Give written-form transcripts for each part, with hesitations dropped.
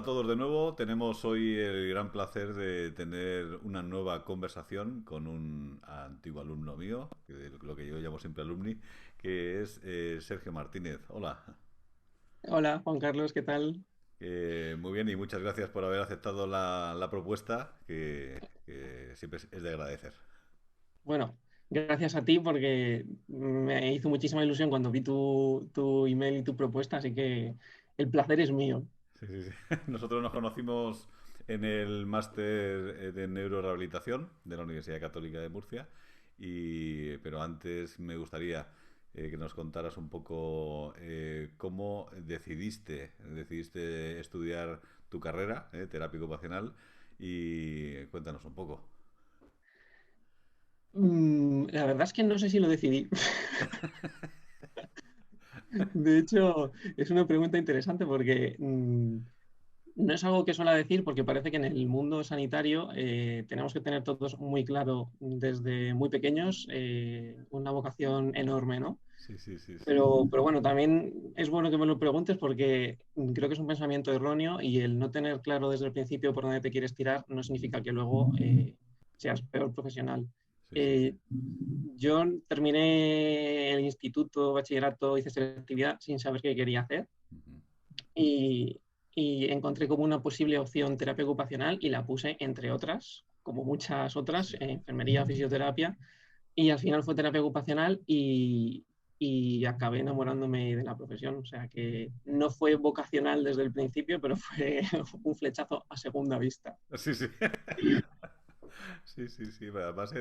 a todos de nuevo. Tenemos hoy el gran placer de tener una nueva conversación con un antiguo alumno mío, lo que yo llamo siempre alumni, que es Sergio Martínez. Hola. Hola, Juan Carlos, ¿qué tal? Muy bien y muchas gracias por haber aceptado la propuesta, que siempre es de agradecer. Bueno, gracias a ti porque me hizo muchísima ilusión cuando vi tu email y tu propuesta, así que el placer es mío. Sí, sí, sí. Nosotros nos conocimos en el máster de neurorehabilitación de la Universidad Católica de Murcia, pero antes me gustaría que nos contaras un poco cómo decidiste estudiar tu carrera, terapia ocupacional, y cuéntanos un poco. La verdad es que no sé si lo decidí. De hecho, es una pregunta interesante porque no es algo que suele decir porque parece que en el mundo sanitario tenemos que tener todos muy claro desde muy pequeños una vocación enorme, ¿no? Sí, sí, sí, sí. Pero bueno, también es bueno que me lo preguntes porque creo que es un pensamiento erróneo y el no tener claro desde el principio por dónde te quieres tirar no significa que luego seas peor profesional. Sí, sí, sí. Eh, yo terminé el instituto, bachillerato, hice selectividad sin saber qué quería hacer Ujú. y, y encontré como una posible opción terapia ocupacional y la puse entre otras, como muchas otras, Sí. enfermería, fisioterapia y al final fue terapia ocupacional y acabé enamorándome de la profesión. O sea que no fue vocacional desde el principio, pero fue un flechazo a segunda vista. Sí, sí. Sí, sí, sí. Además,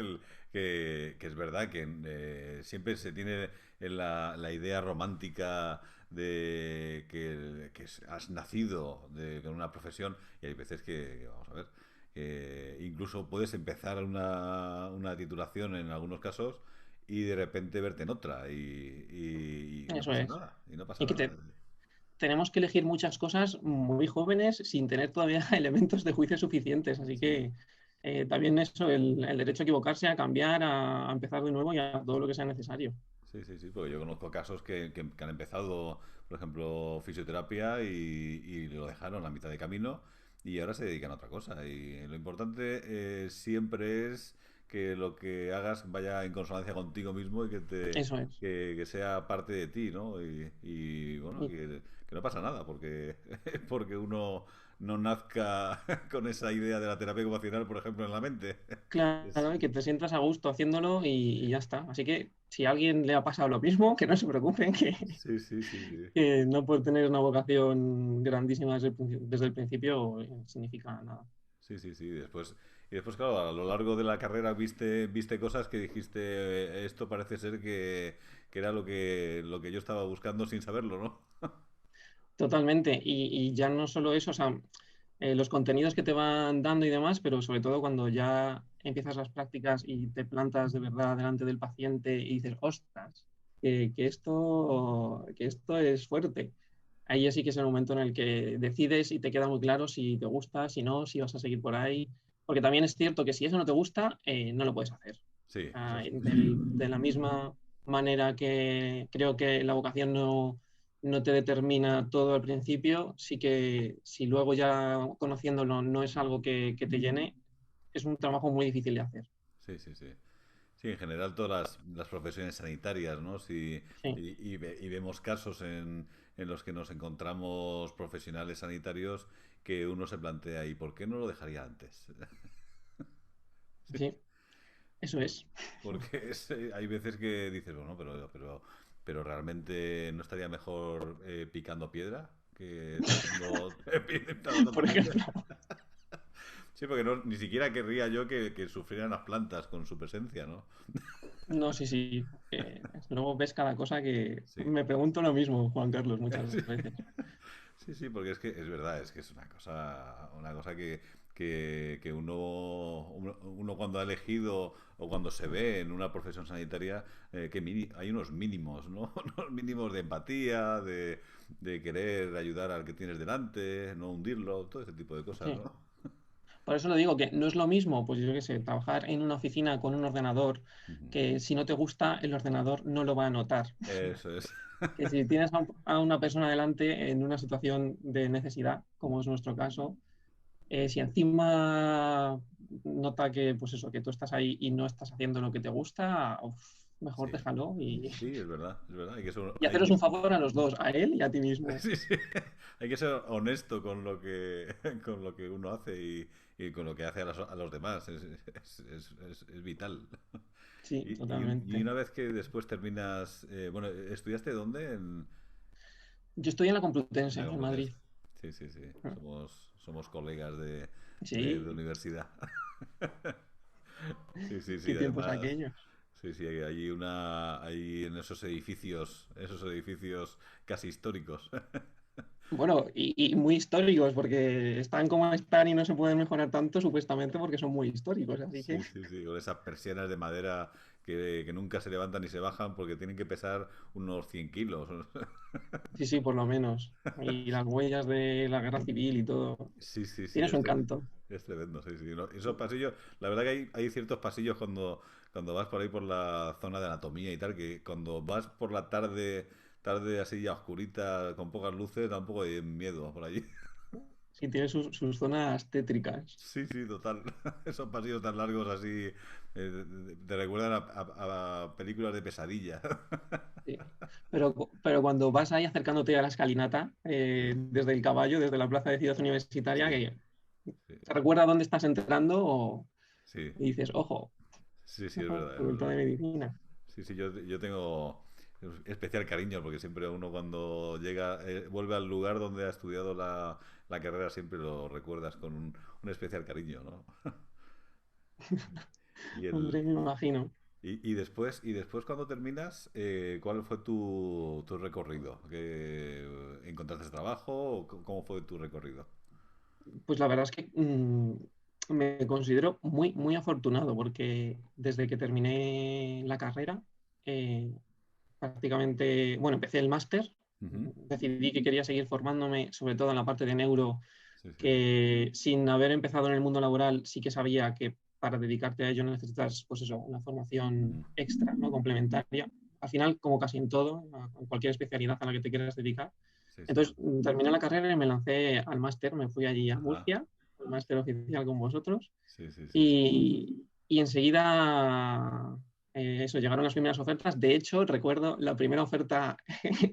que es verdad que siempre se tiene en la idea romántica de que has nacido con una profesión y hay veces vamos a ver, que incluso puedes empezar una titulación en algunos casos y de repente verte en otra y no Eso pasa es. nada, y no pasa Y que nada. tenemos que elegir muchas cosas muy jóvenes sin tener todavía elementos de juicio suficientes. Así Sí. que también eso, el derecho a equivocarse, a cambiar, a empezar de nuevo y a todo lo que sea necesario. Sí, sí, sí, porque yo conozco casos que han empezado, por ejemplo, fisioterapia y lo dejaron a mitad de camino y ahora se dedican a otra cosa. Y lo importante siempre es que lo que hagas vaya en consonancia contigo mismo y Eso es. que sea parte de ti, ¿no? Bueno, Y que no pasa nada, porque, porque uno no nazca con esa idea de la terapia ocupacional, por ejemplo, en la mente. Es- claro, y que te sientas a gusto haciéndolo y ya está. Así que si a alguien le ha pasado lo mismo, que no se preocupen, sí, sí, sí, sí. que no por tener una vocación grandísima desde el principio significa nada. Sí, sí, sí. Y después, claro, a lo largo de la carrera viste cosas que dijiste, esto parece ser que era lo que yo estaba buscando sin saberlo, ¿no? Totalmente. Y ya no solo eso, o sea, los contenidos que te van dando y demás, pero sobre todo cuando ya empiezas las prácticas y te plantas de verdad delante del paciente y dices, ostras, que esto es fuerte. Ahí ya sí que es el momento en el que decides y te queda muy claro si te gusta, si no, si vas a seguir por ahí. Porque también es cierto que si eso no te gusta, no lo puedes hacer. Sí, eso Ah, es. de la misma manera que creo que la vocación no te determina todo al principio, sí que si luego ya conociéndolo no es algo que te llene, es un trabajo muy difícil de hacer. Sí, sí, sí. Sí, en general todas las profesiones sanitarias, ¿no? Sí, Sí, y vemos casos en los que nos encontramos profesionales sanitarios que uno se plantea, ¿y por qué no lo dejaría antes? Sí. sí, eso es. Porque hay veces que dices, bueno, pero realmente no estaría mejor picando piedra que talando Por pared. ejemplo. Sí, porque ni siquiera querría yo que sufrieran las plantas con su presencia, ¿no? No, sí, sí. Luego ves cada cosa que Sí. me pregunto lo mismo, Juan Carlos, muchas Sí, veces. sí, sí, porque es que es verdad, es que es una cosa que uno cuando ha elegido o cuando se ve en una profesión sanitaria, hay unos mínimos, ¿no? Unos mínimos de empatía, de querer ayudar al que tienes delante, no hundirlo, todo ese tipo de cosas, Sí. ¿no? Por eso lo digo, que no es lo mismo, pues yo qué sé, trabajar en una oficina con un ordenador, Ujú. que si no te gusta, el ordenador no lo va a notar. Eso es. que si tienes a una persona delante en una situación de necesidad, como es nuestro caso, si encima nota que, pues eso, que tú estás ahí y no estás haciendo lo que te gusta, uf, mejor Sí, déjalo sí, es verdad, es verdad. y haceros un favor a los dos, a él y a ti mismo. sí, sí. Hay que ser honesto con lo que, con lo que uno hace y con lo que hace a los demás. Es vital. Sí, Y totalmente. una vez que después terminas, bueno, ¿estudiaste dónde? Yo estoy en la En Complutense, la en Complutense. Madrid. Sí, sí, sí. Somos colegas de Sí, universidad. Sí, sí, sí. qué tiempos Además, aquellos. sí, sí, hay en esos edificios casi históricos. Bueno, y muy históricos, porque están como están y no se pueden mejorar tanto, supuestamente, porque son muy históricos. Así que Sí, sí, sí, con esas persianas de madera que nunca se levantan ni se bajan porque tienen que pesar unos 100 kilos. sí, sí, por lo menos. Y las huellas de la guerra civil y todo. Sí, sí, sí, Tiene su encanto. es tremendo, sí, sí. Esos pasillos, la verdad que hay ciertos pasillos cuando vas por ahí por la zona de anatomía y tal, que cuando vas por la tarde así ya oscurita, con pocas luces, da un poco de miedo por allí. Sí, tiene sus zonas tétricas. Sí, sí, total. Esos pasillos tan largos así te recuerdan a películas de pesadilla. Sí. Pero cuando vas ahí acercándote a la escalinata, Sí, desde el caballo, desde la plaza de Ciudad Universitaria, sí, que sí, te recuerda dónde estás entrando sí, y dices, ojo, sí, sí, es verdad, es facultad verdad. de medicina. Sí, sí, yo tengo especial cariño porque siempre uno cuando llega, vuelve al lugar donde ha estudiado la carrera, siempre lo recuerdas con un especial cariño, ¿no? Y, Hombre, el, me imagino. y después cuando terminas, ¿cuál fue tu recorrido? ¿Encontraste trabajo o cómo fue tu recorrido? Pues la verdad es que me considero muy, muy afortunado porque desde que terminé la carrera, eh, prácticamente, bueno, empecé el máster, Ujú. decidí que quería seguir formándome, sobre todo en la parte de neuro, Sí, sí. que sin haber empezado en el mundo laboral sí que sabía que para dedicarte a ello necesitas, pues eso, una formación Mm. extra, ¿no? Complementaria. Al final, como casi en todo, en cualquier especialidad a la que te quieras dedicar. Sí, sí. Entonces, terminé la carrera y me lancé al máster, me fui allí a Ajá. Murcia, al máster oficial con vosotros, Sí, sí, sí. y enseguida, eso, llegaron las primeras ofertas. De hecho, recuerdo la primera oferta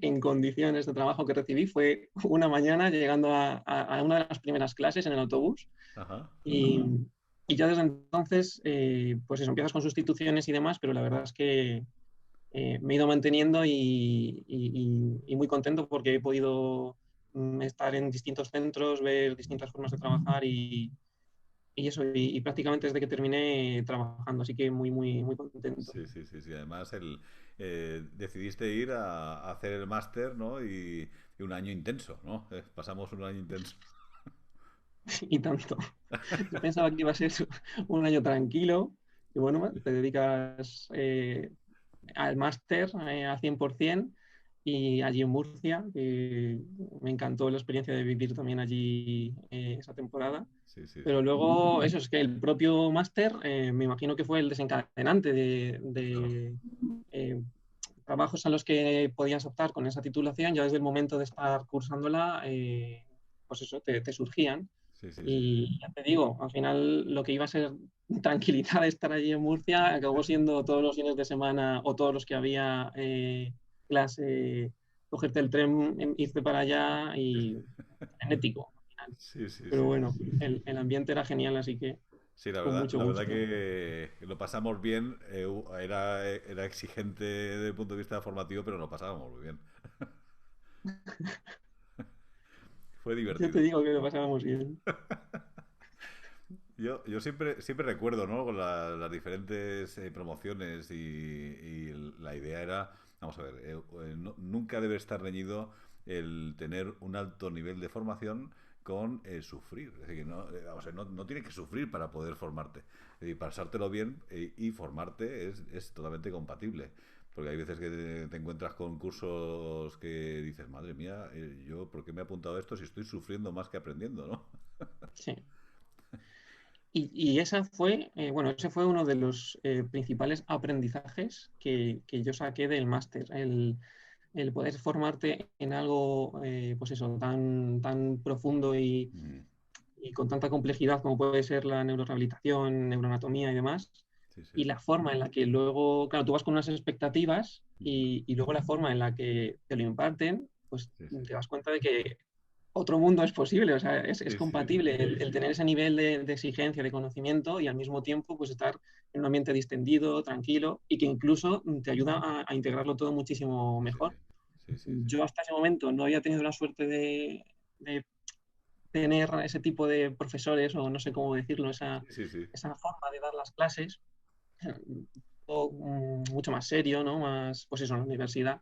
en condiciones de trabajo que recibí fue una mañana llegando a una de las primeras clases en el autobús Ajá. y, y ya desde entonces, pues eso, empiezas con sustituciones y demás, pero la verdad es que me he ido manteniendo y muy contento porque he podido estar en distintos centros, ver distintas formas de trabajar y eso, y prácticamente desde que terminé trabajando, así que muy, muy, muy contento. Sí, sí, sí, sí. Además, decidiste ir a hacer el máster, ¿no? Y un año intenso, ¿no? Pasamos un año intenso. Y tanto. Yo pensaba que iba a ser un año tranquilo y bueno, te dedicas al máster al 100% y allí en Murcia, que me encantó la experiencia de vivir también allí esa temporada. Sí, sí, sí. Pero luego, eso es que el propio máster, me imagino que fue el desencadenante Claro. eh, trabajos a los que podías optar con esa titulación, ya desde el momento de estar cursándola, pues eso, te surgían. Sí, sí, sí, sí. Y ya te digo, al final lo que iba a ser tranquilidad de estar allí en Murcia acabó siendo todos los fines de semana o todos los que había clase, cogerte el tren, irte para allá y frenético al final. Sí, sí, Pero sí, sí, bueno, sí. el ambiente era genial, así que Sí, con mucho la verdad gusto. que lo pasamos bien. Era exigente desde el punto de vista formativo, pero lo pasábamos muy bien. Fue Yo te divertido. digo que lo pasábamos bien. Yo siempre recuerdo, ¿no? Con las diferentes promociones y la idea era, vamos a ver, nunca debe estar reñido el tener un alto nivel de formación con sufrir. Es decir, que no, vamos a ver, no tienes que sufrir para poder formarte. Es decir, pasártelo bien y formarte es totalmente compatible. Porque hay veces que te encuentras con cursos que dices, madre mía, yo, ¿por qué me he apuntado a esto si estoy sufriendo más que aprendiendo, ¿no? Sí. Y esa fue, bueno, ese fue uno de los principales aprendizajes que yo saqué del máster. el poder formarte en algo, pues eso, tan profundo Mm, y con tanta complejidad como puede ser la neurorehabilitación, neuroanatomía y demás, sí, sí. y la forma en la que luego, claro, tú vas con unas expectativas Ujú, y luego la forma en la que te lo imparten, pues sí, sí. te das cuenta de que otro mundo es posible, o sea, es Sí, sí. compatible el tener ese nivel de exigencia, de conocimiento y al mismo tiempo pues estar en un ambiente distendido, tranquilo y que incluso te ayuda a integrarlo todo muchísimo Sí, sí. mejor. Sí, sí, sí. Yo hasta ese momento no había tenido la suerte de tener ese tipo de profesores, o no sé cómo decirlo, Sí, sí, sí. esa forma de dar las clases, todo, mucho más serio, ¿no? Más, pues eso, en la universidad,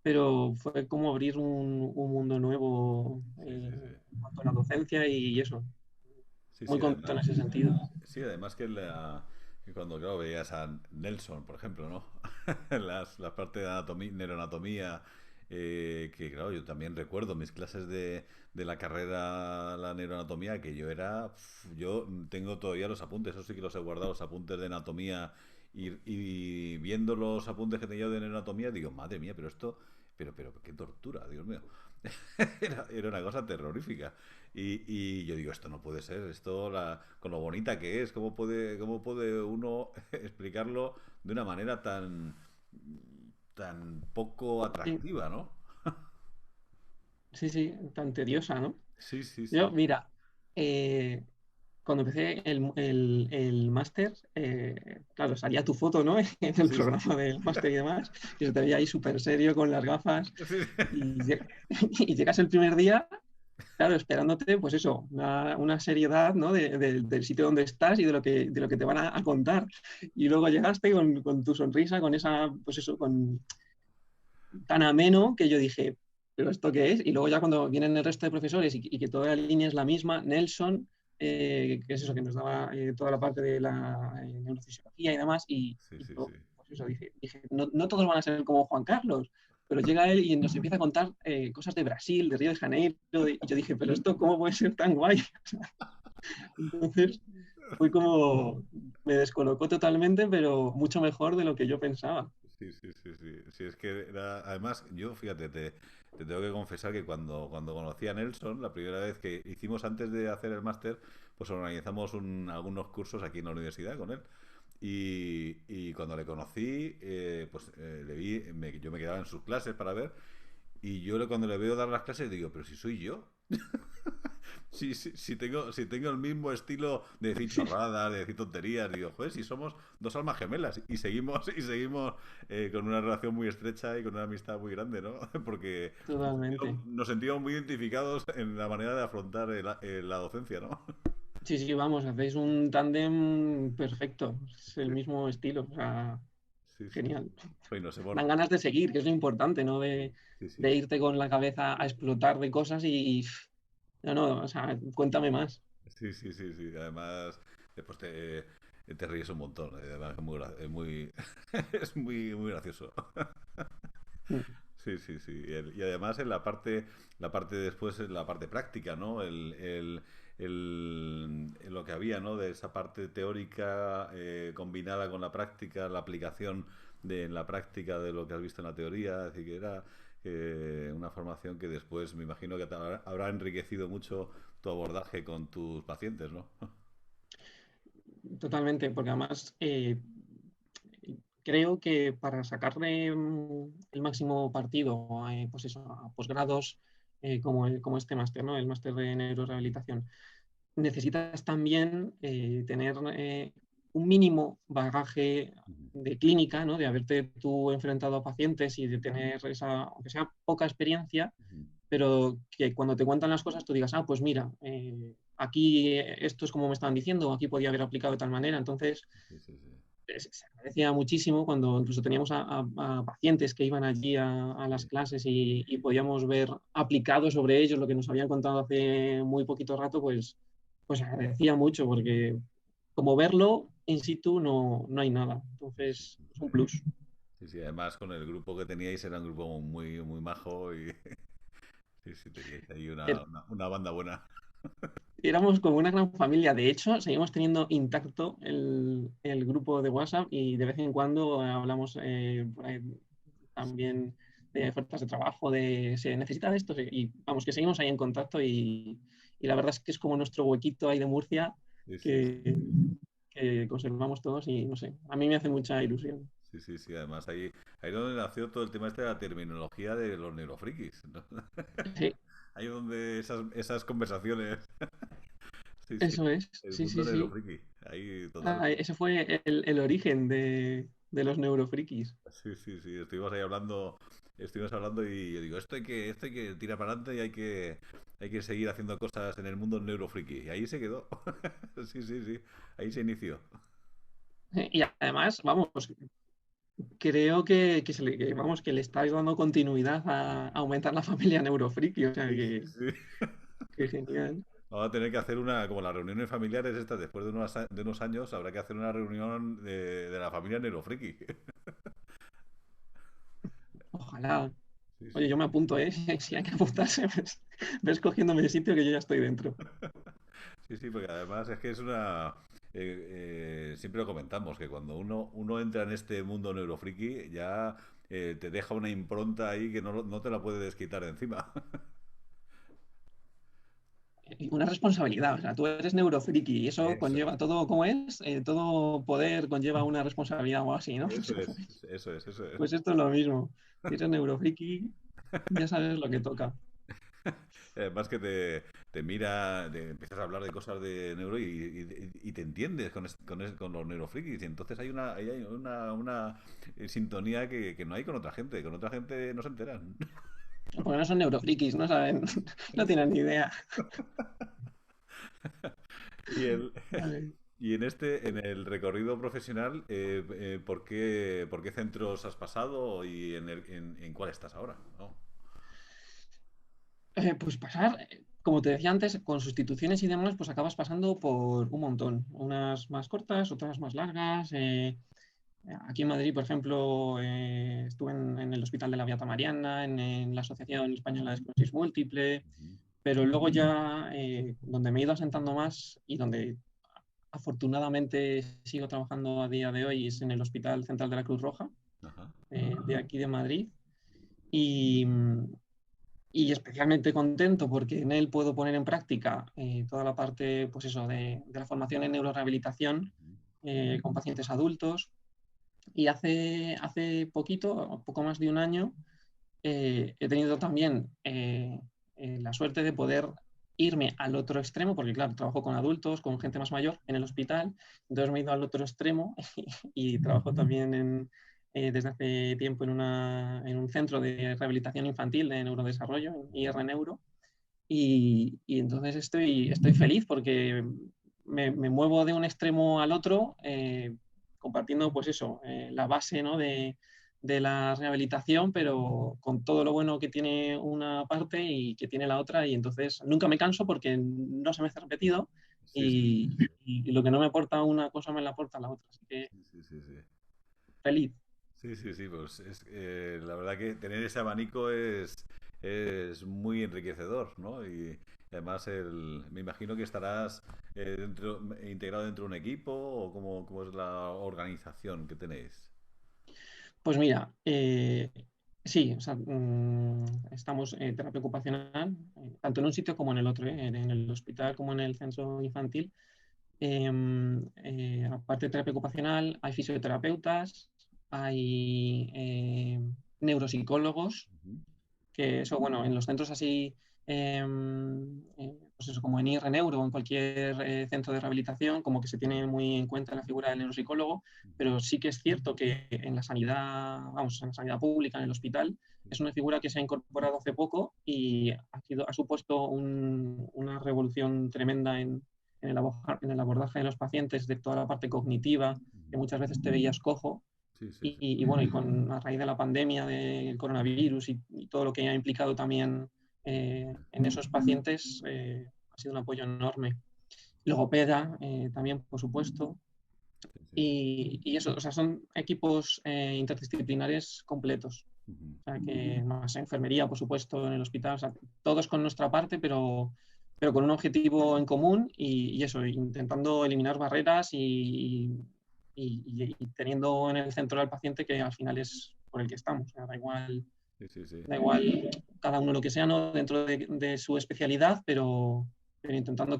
pero fue como abrir un mundo nuevo Sí, sí, sí. en cuanto a la docencia y eso, Sí, muy sí, contento además. en ese sentido. Sí, además que cuando, claro, veías a Nelson, por ejemplo, ¿no? La parte de anatomía, neuroanatomía, que claro, yo también recuerdo mis clases de la carrera, la neuroanatomía, que yo tengo todavía los apuntes, eso sí que los he guardado, los apuntes de anatomía, y viendo los apuntes que tenía yo de neuroanatomía, digo, madre mía, pero esto, pero, qué tortura, Dios mío. Era una cosa terrorífica. Y yo digo, esto no puede ser, con lo bonita que es, ¿cómo puede uno explicarlo de una manera tan poco Sí, atractiva, ¿no? sí, sí, tan tediosa, ¿no? Sí, sí, Yo, sí. mira, cuando empecé el máster, claro, salía tu foto, ¿no? En el Sí, sí. programa del máster y demás, y se te veía ahí súper serio con las gafas, Sí, y, y llegas el primer día, claro, esperándote, pues eso, una seriedad, ¿no? Del sitio donde estás y de lo que te van a contar. Y luego llegaste con tu sonrisa, con esa, pues eso, con tan ameno que yo dije, ¿pero esto qué es? Y luego ya cuando vienen el resto de profesores y que toda la línea es la misma, Nelson, que es eso, que nos daba toda la parte de la neurofisiología y demás, sí, y sí, yo, sí. pues eso, dije no todos van a ser como Juan Carlos, pero llega él y nos empieza a contar cosas de Brasil, de Río de Janeiro, y yo dije, pero esto, ¿cómo puede ser tan guay? Entonces, fue como, me descolocó totalmente, pero mucho mejor de lo que yo pensaba. Sí, sí, sí, sí. Sí, es que además, yo, fíjate, te tengo que confesar que cuando conocí a Nelson, la primera vez que hicimos antes de hacer el máster, pues organizamos algunos cursos aquí en la universidad con él. Y cuando le conocí, pues le vi, yo me quedaba en sus clases para ver, y cuando le veo dar las clases digo, pero si soy yo. Si tengo el mismo estilo de decir chorradas, de decir tonterías, digo, joder, si somos dos almas gemelas y seguimos con una relación muy estrecha y con una amistad muy grande, ¿no? Porque Totalmente. nos sentíamos muy identificados en la manera de afrontar la docencia, ¿no? Sí, sí, vamos, hacéis un tándem perfecto. Es el Sí, mismo estilo. O sea, sí, sí, sí. genial. Pues nos hemos... Dan ganas de seguir, que es lo importante, ¿no? Sí, sí, De irte con la cabeza a explotar de cosas no, no, o sea, cuéntame más. sí, sí, sí, sí. Además, después te ríes un montón. Además, es muy gracioso. Sí, sí, sí. Y además en la parte después, en la parte práctica, ¿no? Lo que había, ¿no? De esa parte teórica combinada con la práctica, la aplicación en la práctica de lo que has visto en la teoría. Así que era una formación que después me imagino que te habrá enriquecido mucho tu abordaje con tus pacientes, ¿no? Totalmente, porque además creo que para sacarle el máximo partido pues eso, a posgrados como este máster, ¿no? El máster de neurorehabilitación, necesitas también tener un mínimo bagaje Ujú, de clínica, ¿no? De haberte tú enfrentado a pacientes y de tener esa, aunque sea poca experiencia, ujú. pero que cuando te cuentan las cosas tú digas, ah, pues mira, aquí esto es como me estaban diciendo, aquí podía haber aplicado de tal manera. Entonces, Sí, sí, sí. se agradecía muchísimo cuando incluso teníamos a pacientes que iban allí a las Sí, clases y podíamos ver aplicado sobre ellos lo que nos habían contado hace muy poquito rato, pues agradecía mucho porque como verlo in situ no hay nada. sí, sí, Entonces, sí. es un plus. Sí, sí, además con el grupo que teníais era un grupo muy, muy majo y sí, sí, teníais ahí una banda buena. Éramos como una gran familia. De hecho, seguimos teniendo intacto el grupo de WhatsApp y de vez en cuando hablamos por ahí también de ofertas de trabajo, de se necesita de esto, y vamos, que seguimos ahí en contacto y la verdad es que es como nuestro huequito ahí de Murcia Sí, sí, sí. que, que conservamos todos y no sé, a mí me hace mucha ilusión. Sí, sí, sí. Además, ahí donde nació todo el tema este de la terminología de los neurofrikis, ¿no? Sí, Ahí donde esas conversaciones. Sí, sí. eso es, El sí, mundo sí, sí. neurofriki. Ahí total. Ah, ese fue el origen de los neurofrikis. Sí, sí, sí. Estuvimos hablando y yo digo, esto hay que tirar para adelante y hay que seguir haciendo cosas en el mundo neurofriki. Y ahí se quedó. Sí, sí, sí. Ahí se inició. Y además, vamos, creo vamos, que le estáis dando continuidad a aumentar la familia neurofriki, o sea Sí, sí, sí. que genial. Vamos a tener que hacer como las reuniones familiares estas, después de unos años, habrá que hacer una reunión de la familia neurofriki. Ojalá. Sí, Oye, sí. yo me apunto, ¿eh? Si hay que apuntarse, ves cogiéndome el sitio que yo ya estoy dentro. Sí, sí, porque además es que es una... siempre lo comentamos, que cuando uno entra en este mundo neurofriki, ya te deja una impronta ahí que no te la puedes quitar de encima. Y una responsabilidad, o sea, tú eres neurofriki y eso Eso conlleva es, todo, ¿cómo es? Todo poder conlleva una responsabilidad o así, ¿no? eso es, eso es, eso es. Pues esto es lo mismo. Si eres neurofriki, ya sabes lo que toca. Además que te mira, empiezas a hablar de cosas de neuro y te entiendes con los neurofrikis. Y entonces ahí hay una sintonía que no hay con otra gente. Con otra gente no se enteran. Porque no son neurofrikis, no saben, no tienen ni idea. Y, el, Vale. y en el recorrido profesional, por qué centros has pasado y en cuál estás ahora? ¿No? Pues pasar, como te decía antes, con sustituciones y demás, pues acabas pasando por un montón. Unas más cortas, otras más largas. Aquí en Madrid, por ejemplo, estuve en el Hospital de la Beata Mariana, en la Asociación Española de Esclerosis Múltiple, Ujú. pero luego ya donde me he ido asentando más y donde afortunadamente sigo trabajando a día de hoy es en el Hospital Central de la Cruz Roja, Ajá. de aquí de Madrid. Y, y especialmente contento porque en él puedo poner en práctica toda la parte, pues eso, de la formación en neurorehabilitación Ujú. con pacientes adultos. Y hace poquito, poco más de un año, he tenido también la suerte de poder irme al otro extremo, porque claro, trabajo con adultos, con gente más mayor en el hospital, entonces me he ido al otro extremo y trabajo también desde hace tiempo en un centro de rehabilitación infantil de neurodesarrollo, en IR Neuro, y entonces estoy feliz porque me muevo de un extremo al otro, compartiendo pues eso, la base, ¿no? de la rehabilitación, pero con todo lo bueno que tiene una parte y que tiene la otra, y entonces nunca me canso porque no se me hace repetido Sí, sí, y lo que no me aporta una cosa me la aporta la otra, así que sí, sí, sí, sí. feliz. Sí, sí, sí, pues la verdad que tener ese abanico es muy enriquecedor, ¿no? Y además me imagino que estarás integrado dentro de un equipo o cómo es la organización que tenéis. Pues mira, sí, o sea, estamos en terapia ocupacional, tanto en un sitio como en el otro, en el hospital como en el centro infantil. Aparte de terapia ocupacional, hay fisioterapeutas, hay neuropsicólogos, Ujú. que eso, bueno, en los centros así, pues eso, como en IR Neuro o en cualquier centro de rehabilitación, como que se tiene muy en cuenta la figura del neuropsicólogo, Ujú. pero sí que es cierto que en la sanidad, vamos, en la sanidad pública, en el hospital, es una figura que se ha incorporado hace poco y ha supuesto una revolución tremenda en el abordaje de los pacientes, de toda la parte cognitiva, que Ujú. muchas veces te veías cojo, Sí, sí, sí. bueno, y a raíz de la pandemia del coronavirus y todo lo que ha implicado también en esos pacientes, ha sido un apoyo enorme. Logopeda también, por supuesto. Sí, sí, sí. Y eso, o sea, son equipos interdisciplinares completos. Ujú. O sea, que más enfermería, por supuesto, en el hospital, o sea, todos con nuestra parte, pero con un objetivo en común y eso, intentando eliminar barreras y teniendo en el centro al paciente que al final es por el que estamos. O sea, da igual Sí, sí, sí. Da igual cada uno lo que sea, ¿no? Dentro de su especialidad, pero intentando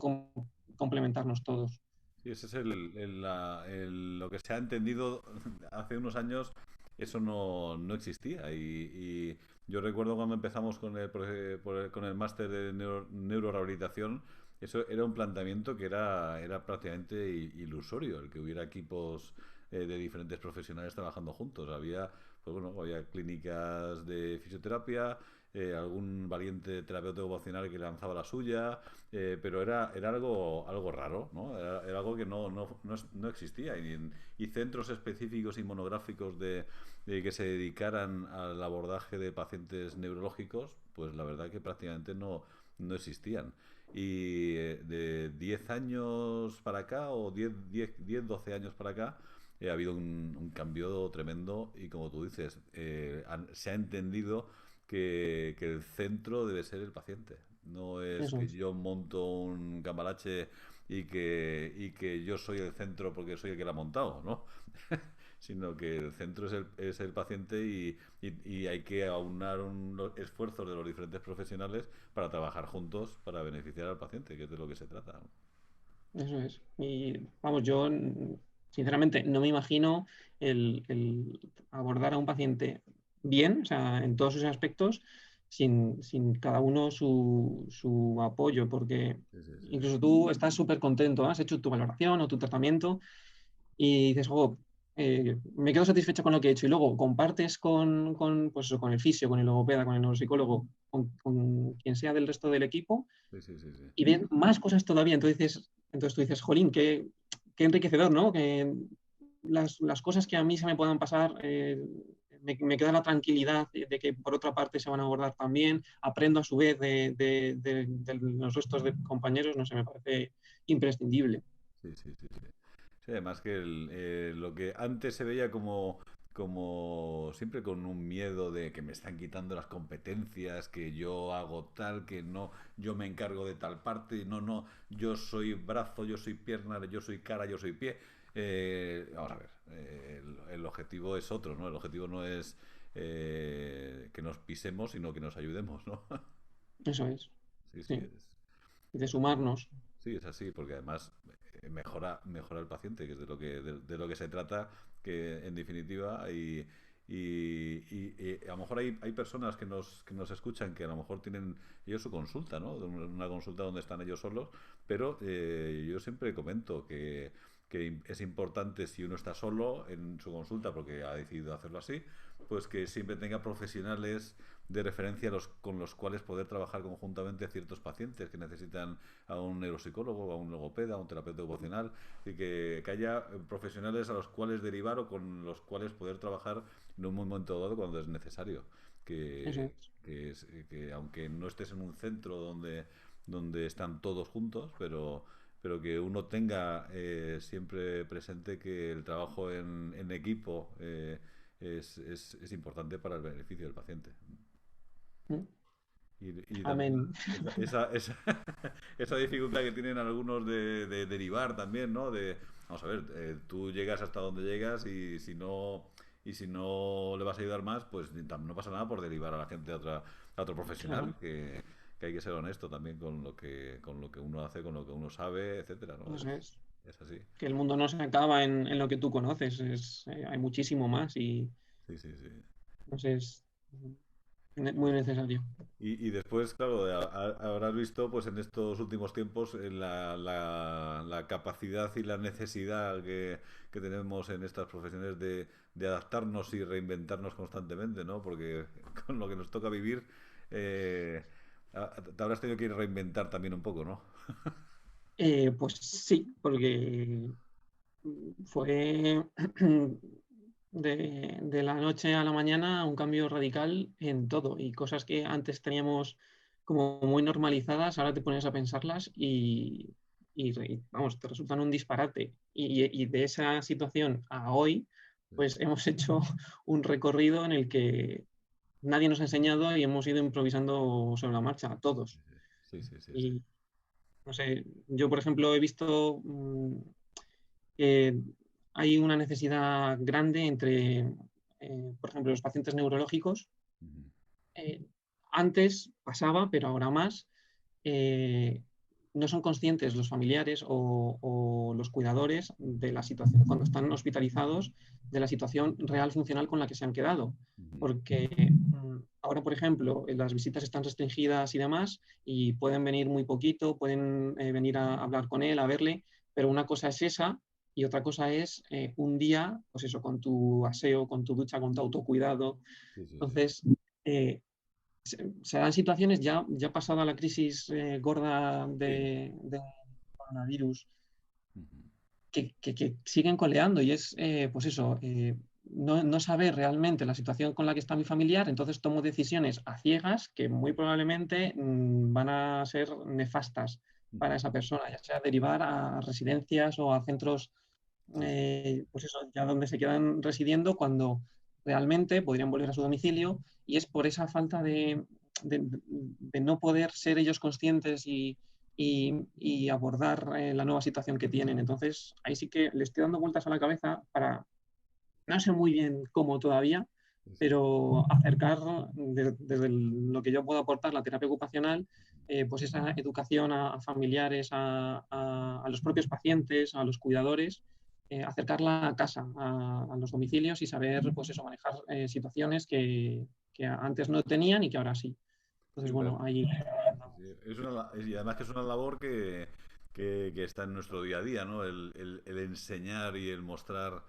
complementarnos todos. Sí, ese es lo que se ha entendido hace unos años, eso no existía. Y yo recuerdo cuando empezamos con el máster de neurorehabilitación, eso era un planteamiento que era prácticamente ilusorio, el que hubiera equipos de diferentes profesionales trabajando juntos. Había clínicas de fisioterapia, algún valiente terapeuta ocupacional que lanzaba la suya, pero era algo raro, ¿no? Era algo que no existía. Y centros específicos y monográficos de que se dedicaran al abordaje de pacientes neurológicos, pues la verdad que prácticamente no existían. Y de 10 años para acá, o 12 años para acá, ha habido un cambio tremendo y como tú dices, se ha entendido que el centro debe ser el paciente. No es Eso que es. yo monto un cambalache y que yo soy el centro porque soy el que lo ha montado, ¿no? Sino que el centro es el paciente y hay que aunar los esfuerzos de los diferentes profesionales para trabajar juntos para beneficiar al paciente, que es de lo que se trata, ¿no? Eso es. Y vamos, yo sinceramente no me imagino el abordar a un paciente bien, o sea, en todos sus aspectos, sin cada uno su apoyo, porque Sí, sí, sí. incluso tú estás súper contento, has hecho tu valoración o tu tratamiento y dices, oh, me quedo satisfecha con lo que he hecho. Y luego compartes pues, eso, con el fisio, con el logopeda, con el neuropsicólogo, con quien sea del resto del equipo Sí, sí, sí, sí. y ves más cosas todavía. Entonces tú dices, jolín, qué enriquecedor, ¿no? Que las cosas que a mí se me puedan pasar, me queda la tranquilidad de que por otra parte se van a abordar también, aprendo a su vez de los restos de compañeros, no sé, me parece imprescindible. Sí, sí, sí, sí. Sí, además que lo que antes se veía como siempre con un miedo de que me están quitando las competencias, que yo hago tal, que no, yo me encargo de tal parte, no, no, yo soy brazo, yo soy pierna, yo soy cara, yo soy pie. Vamos a ver, el objetivo es otro, ¿no? El objetivo no es que nos pisemos, sino que nos ayudemos, ¿no? Eso es, Sí, sí, sí, de sumarnos. sí, es así, porque además mejora el paciente, que es de lo que se trata, que en definitiva, y a lo mejor hay personas que nos escuchan que a lo mejor tienen ellos su consulta, ¿no? Una consulta donde están ellos solos, pero yo siempre comento que es importante si uno está solo en su consulta porque ha decidido hacerlo así, pues que siempre tenga profesionales de referencia con los cuales poder trabajar conjuntamente a ciertos pacientes que necesitan a un neuropsicólogo, a un logopeda, a un terapeuta ocupacional, y que haya profesionales a los cuales derivar o con los cuales poder trabajar en un momento dado cuando es necesario. Eso Que, es. que aunque no estés en un centro donde están todos juntos, pero que uno tenga siempre presente que el trabajo en equipo es importante para el beneficio del paciente. Mm. Y también Amén. esa dificultad que tienen algunos de derivar también, ¿no? Vamos a ver, tú llegas hasta donde llegas y si no le vas a ayudar más, pues no pasa nada por derivar a la gente a otro profesional, Claro, que hay que ser honesto también con lo que uno hace, con lo que uno sabe, etcétera, ¿no? eso es. Es así. Que el mundo no se acaba en lo que tú conoces, hay muchísimo más y Sí, sí, sí. no sé, es muy necesario. Y después, claro, habrás visto pues en estos últimos tiempos la capacidad y la necesidad que tenemos en estas profesiones de adaptarnos y reinventarnos constantemente, ¿no? Porque con lo que nos toca vivir, eh, te habrás tenido que reinventar también un poco, ¿no? Pues sí, porque fue de la noche a la mañana un cambio radical en todo y cosas que antes teníamos como muy normalizadas, ahora te pones a pensarlas vamos, te resultan un disparate. Y de esa situación a hoy, pues hemos hecho un recorrido en el que nadie nos ha enseñado y hemos ido improvisando sobre la marcha, a todos. Sí, sí, sí, sí. Y no sé, yo por ejemplo he visto que hay una necesidad grande entre, por ejemplo, los pacientes neurológicos, Ujú. eh, antes pasaba, pero ahora más, eh, no son conscientes los familiares o los cuidadores de la situación, cuando están hospitalizados, de la situación real funcional con la que se han quedado. Ujú. Porque ahora, por ejemplo, las visitas están restringidas y demás, y pueden venir muy poquito, pueden venir a hablar con él, a verle, pero una cosa es esa y otra cosa es un día, pues eso, con tu aseo, con tu ducha, con tu autocuidado. Sí, sí, sí. Entonces, eh, se dan situaciones ya pasada la crisis gorda Sí. de coronavirus Ujú. que siguen coleando y es, pues eso, no saber realmente la situación con la que está mi familiar, entonces tomo decisiones a ciegas que muy probablemente van a ser nefastas para Ujú. esa persona, ya sea derivar a residencias o a centros, Sí, sí. pues eso, ya donde se quedan residiendo cuando realmente podrían volver a su domicilio y es por esa falta de no poder ser ellos conscientes y abordar la nueva situación que tienen. Entonces, ahí sí que le estoy dando vueltas a la cabeza para, no sé muy bien cómo todavía, Sí, sí. pero acercar desde lo que yo puedo aportar, la terapia ocupacional, pues esa educación a familiares, a los propios pacientes, a los cuidadores, acercarla a casa, a los domicilios y saber, pues eso, manejar situaciones que antes no tenían y que ahora sí. Entonces, Sí, bueno, ahí sí, andamos. sí. Y además que es una labor que está en nuestro día a día, ¿no? El enseñar y el mostrar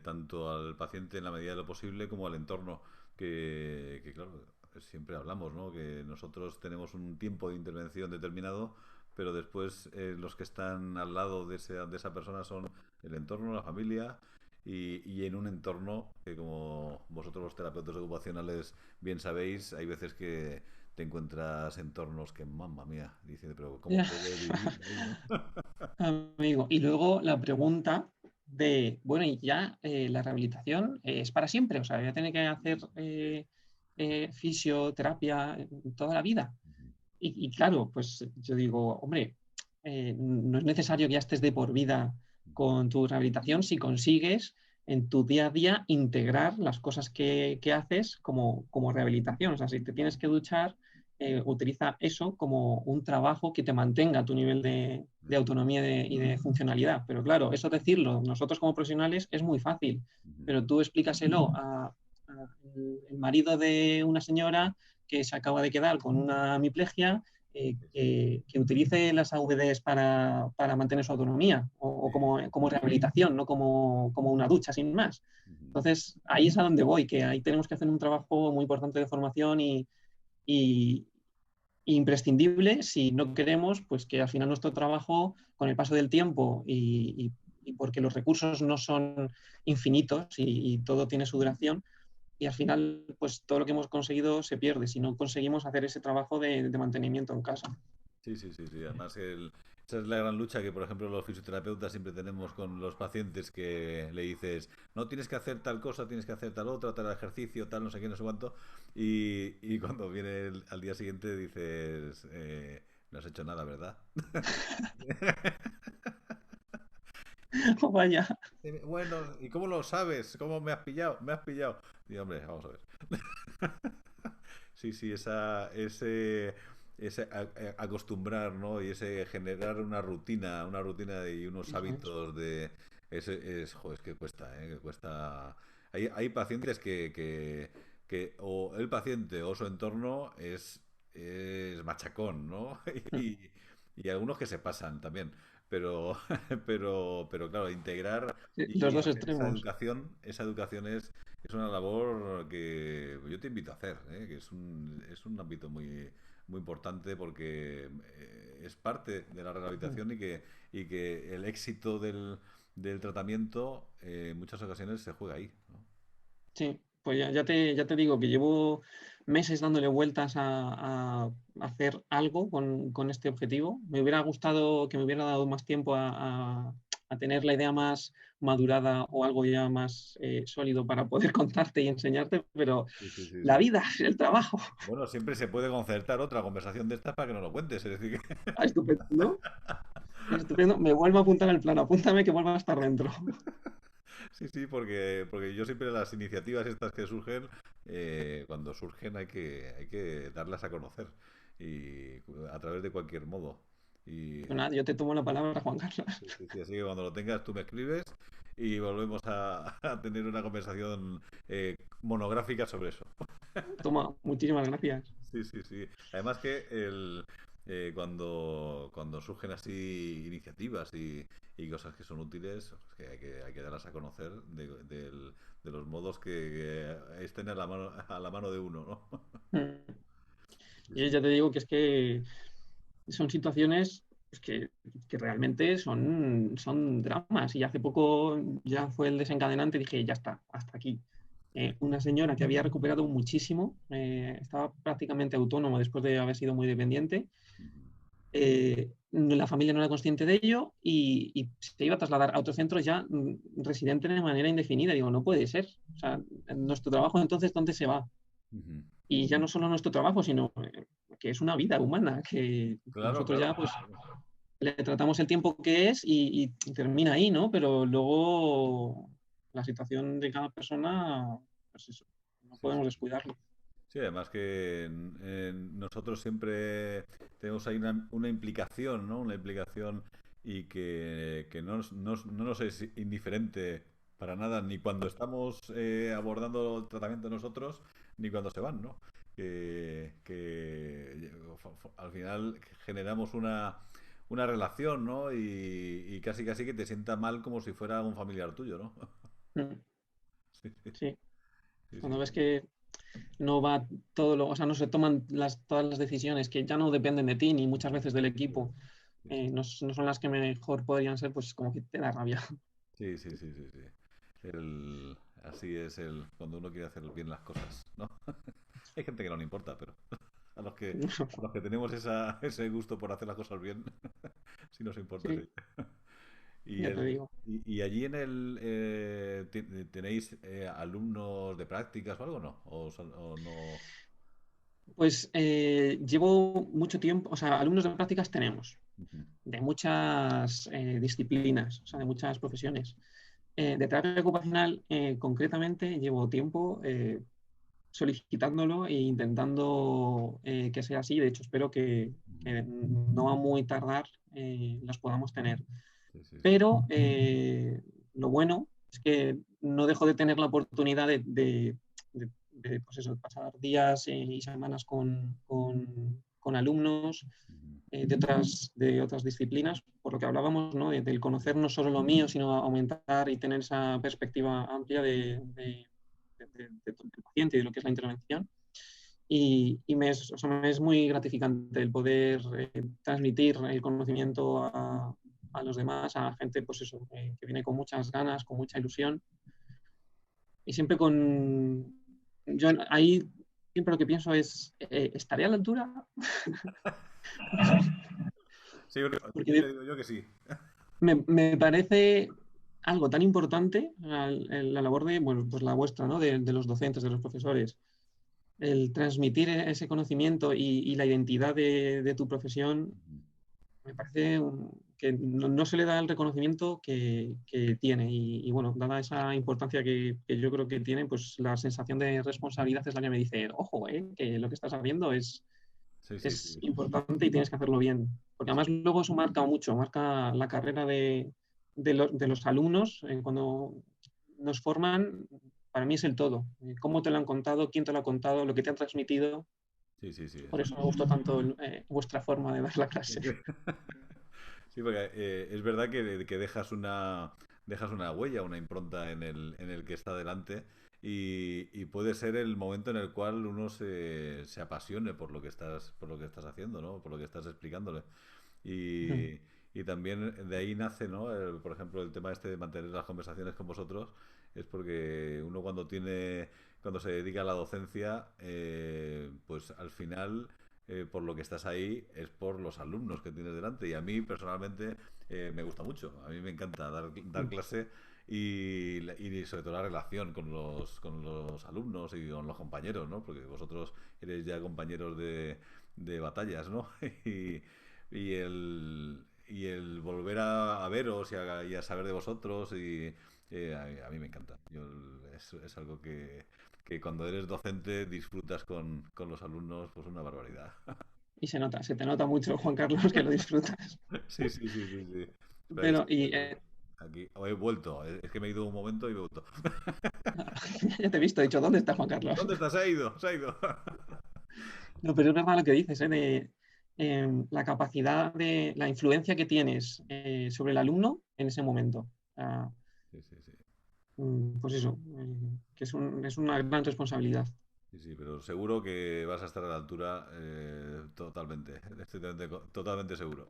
tanto al paciente en la medida de lo posible como al entorno, que, claro, siempre hablamos, ¿no? Que nosotros tenemos un tiempo de intervención determinado, pero después los que están al lado de esa persona son el entorno, la familia. Y en un entorno que, como vosotros los terapeutas ocupacionales bien sabéis, hay veces que te encuentras entornos que, mamma mía, dice, pero ¿cómo puede vivir ahí, no? Amigo. Y luego la pregunta de, bueno, y ya la rehabilitación es para siempre, o sea, voy a tener que hacer Sí. fisioterapia toda la vida. Y claro, pues yo digo, hombre, no es necesario que ya estés de por vida con tu rehabilitación si consigues en tu día a día integrar las cosas que haces como rehabilitación. O sea, si te tienes que duchar, utiliza eso como un trabajo que te mantenga a tu nivel de Eso. autonomía y de funcionalidad. Pero claro, eso decirlo nosotros como profesionales es muy fácil, Ujú. pero tú explícaselo a el marido de una señora que se acaba de quedar con una hemiplegia, Sí, sí. que utilice las AVDs para mantener su autonomía o Sí. como rehabilitación, no como una ducha sin más. Ujú. Entonces, ahí es a donde voy, que ahí tenemos que hacer un trabajo muy importante de formación y imprescindible si no queremos pues, que al final nuestro trabajo, con el paso del tiempo y porque los recursos no son infinitos y todo tiene su duración, y al final, pues todo lo que hemos conseguido se pierde si no conseguimos hacer ese trabajo de mantenimiento en casa. Sí, sí, sí, sí. Además, esa es la gran lucha que, por ejemplo, los fisioterapeutas siempre tenemos con los pacientes que le dices, no tienes que hacer tal cosa, tienes que hacer tal otra, tal ejercicio, tal no sé qué, no sé cuánto. Y cuando viene al día siguiente dices, no has hecho nada, ¿verdad? Vaya, Bueno, ¿y cómo lo sabes? ¿Cómo me has pillado? Me has pillado. Y hombre, vamos a ver. Sí, sí, ese acostumbrar, ¿no? Y ese generar una rutina y unos eso es. hábitos de... joder, es que cuesta, ¿eh? Que cuesta... Hay pacientes que o el paciente o su entorno es machacón, ¿no? Y algunos que se pasan también. Pero, pero claro, integrar Los y dos hacer extremos. esa educación es una labor que yo te invito a hacer, ¿eh? Que es un ámbito muy importante porque es parte de la rehabilitación y que el éxito del tratamiento en muchas ocasiones se juega ahí, ¿no? Sí, pues ya te digo que llevo meses dándole vueltas a hacer algo con este objetivo. Me hubiera gustado que me hubiera dado más tiempo a tener la idea más madurada o algo ya más sólido para poder contarte y enseñarte, pero Sí, sí, sí, la sí. vida, el trabajo. Bueno, siempre se puede concertar otra conversación de estas para que no lo cuentes. Es decir, que Ah, estupendo. Estupendo. Me vuelvo a apuntar al plano. Apúntame que vuelva a estar dentro. sí, sí, porque yo siempre las iniciativas estas que surgen cuando surgen hay que darlas a conocer y a través de cualquier modo. Y Pues nada, yo te tomo la palabra, Juan Carlos. sí, sí, sí, así que cuando lo tengas tú me escribes y volvemos a tener una conversación monográfica sobre eso. Toma, muchísimas gracias. Sí, sí, sí. Además que cuando surgen así iniciativas y cosas que son útiles, pues que hay que darlas a conocer de los modos que estén a la mano de uno, ¿no? Mm. Sí, Y sí. ya te digo que es que son situaciones pues, que realmente son dramas. Y hace poco ya fue el desencadenante y dije, ya está, hasta aquí. Una señora que había recuperado muchísimo, estaba prácticamente autónoma después de haber sido muy dependiente. Ujú. La familia no era consciente de ello y se iba a trasladar a otro centro ya residente de manera indefinida. Digo, no puede ser. O sea, nuestro trabajo entonces, ¿dónde se va? Ujú. Y ya no solo nuestro trabajo, sino que es una vida humana, que Claro, nosotros ya claro. pues le tratamos el tiempo que es y termina ahí, ¿no? Pero luego la situación de cada persona, pues eso, no Sí, podemos sí. descuidarlo. Sí, además que nosotros siempre tenemos ahí una implicación, ¿no? Una implicación y que no nos es indiferente para nada, ni cuando estamos abordando el tratamiento nosotros, ni cuando se van, ¿no? Que al final generamos una relación, ¿no? Y casi casi que te sienta mal como si fuera un familiar tuyo, ¿no? Mm, Sí, sí, sí, sí, cuando sí. ves que no va todo lo, o sea, no se toman todas las decisiones que ya no dependen de ti ni muchas veces del equipo, Sí, sí. no son las que mejor podrían ser, pues como que te da rabia. Sí, sí, sí, sí, sí. Así es cuando uno quiere hacer bien las cosas, ¿no? Hay gente que no le importa, pero a los que tenemos ese gusto por hacer las cosas bien, sí nos importa, Sí, sí. Y, ya te digo. y allí en tenéis alumnos de prácticas o algo, ¿no? O no. Pues llevo mucho tiempo, o sea, alumnos de prácticas tenemos, Ujú, de muchas disciplinas, o sea, de muchas profesiones. De terapia ocupacional, concretamente, llevo tiempo solicitándolo e intentando que sea así. De hecho, espero ujú. que no a muy tardar las podamos tener. Sí, sí, sí. Pero lo bueno es que no dejo de tener la oportunidad de, pues eso, pasar días y semanas con alumnos Ujú. de otras disciplinas, por lo que hablábamos, ¿no? Del conocer no solo lo mío, sino aumentar y tener esa perspectiva amplia del paciente y de lo que es la intervención. Y o sea, me es muy gratificante el poder transmitir el conocimiento a los demás, a gente pues eso, que viene con muchas ganas, con mucha ilusión y siempre con... Yo ahí siempre lo que pienso es, ¿estaré a la altura? Sí, Porque digo yo que sí. me parece algo tan importante la labor de, bueno, pues la vuestra, ¿no? De los docentes, de los profesores, el transmitir ese conocimiento y la identidad de tu profesión Ujú. me parece que no se le da el reconocimiento que tiene y, bueno, dada esa importancia que yo creo que tiene, pues la sensación de responsabilidad es la que me dice, ojo, que lo que estás haciendo Sí, sí, es sí. importante y tienes que hacerlo bien. Porque además luego eso marca mucho, marca la carrera de los alumnos cuando nos forman. Para mí es el todo. Cómo te lo han contado, quién te lo ha contado, lo que te han transmitido. Sí, sí, sí, Por eso eso me gustó tanto vuestra forma de dar la clase. Sí, porque es verdad que dejas una huella, una impronta en el que está delante y puede ser el momento en el cual uno se apasione por lo que estás haciendo, ¿no? Por lo que estás explicándole. Y, y también de ahí nace, ¿no? Por ejemplo, el tema este de mantener las conversaciones con vosotros es porque uno cuando se dedica a la docencia, pues al final, por lo que estás ahí, es por los alumnos que tienes delante. Y a mí personalmente me gusta mucho. A mí me encanta dar clase y sobre todo la relación con los alumnos y con los compañeros, ¿no? Porque vosotros eres ya compañeros de batallas, ¿no? Y, y el volver a veros y a saber de vosotros a mí me encanta. Es algo que cuando eres docente disfrutas con los alumnos, pues una barbaridad. Y se te nota mucho, Juan Carlos, que lo disfrutas. Sí, sí, sí, sí, sí. Espera, Pero, y aquí, he vuelto. Es que me he ido un momento y me he vuelto. ya te he visto, he dicho, ¿dónde está Juan Carlos? ¿Dónde está? Se ha ido, se ha ido. No, pero es verdad lo que dices, ¿eh? De la capacidad de la influencia que tienes sobre el alumno en ese momento. Ah, Sí, sí, sí. pues eso, que es una gran responsabilidad. Sí, sí, pero seguro que vas a estar a la altura totalmente. Estoy totalmente seguro.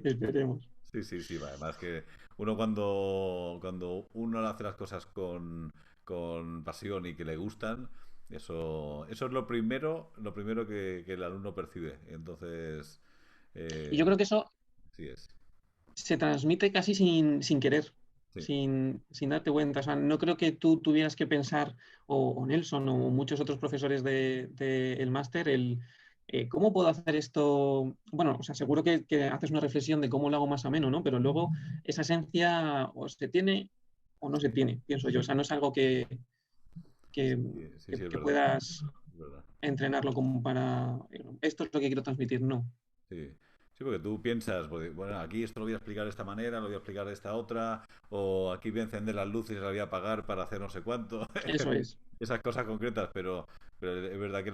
Esperemos. Sí, sí, sí. Además que uno cuando uno hace las cosas con pasión y que le gustan, eso es lo primero que el alumno percibe. Entonces, Y yo eh, creo que eso sí es. se transmite casi sin querer, Sí, sin darte cuenta. O sea, no creo que tú tuvieras que pensar, o Nelson, o muchos otros profesores del máster, cómo puedo hacer esto. Bueno, o sea, seguro que haces una reflexión de cómo lo hago más ameno, ¿no? Pero luego esa esencia o se tiene o no se sí, tiene, pienso yo. O sea, no es algo que, sí, sí, sí, es que verdad. puedas Es verdad. entrenarlo como para, esto es lo que quiero transmitir, no. Sí. Sí, porque tú piensas, pues, bueno, aquí esto lo voy a explicar de esta manera, lo voy a explicar de esta otra, o aquí voy a encender las luces y las voy a apagar para hacer no sé cuánto. Eso es. Esas cosas concretas, pero es verdad que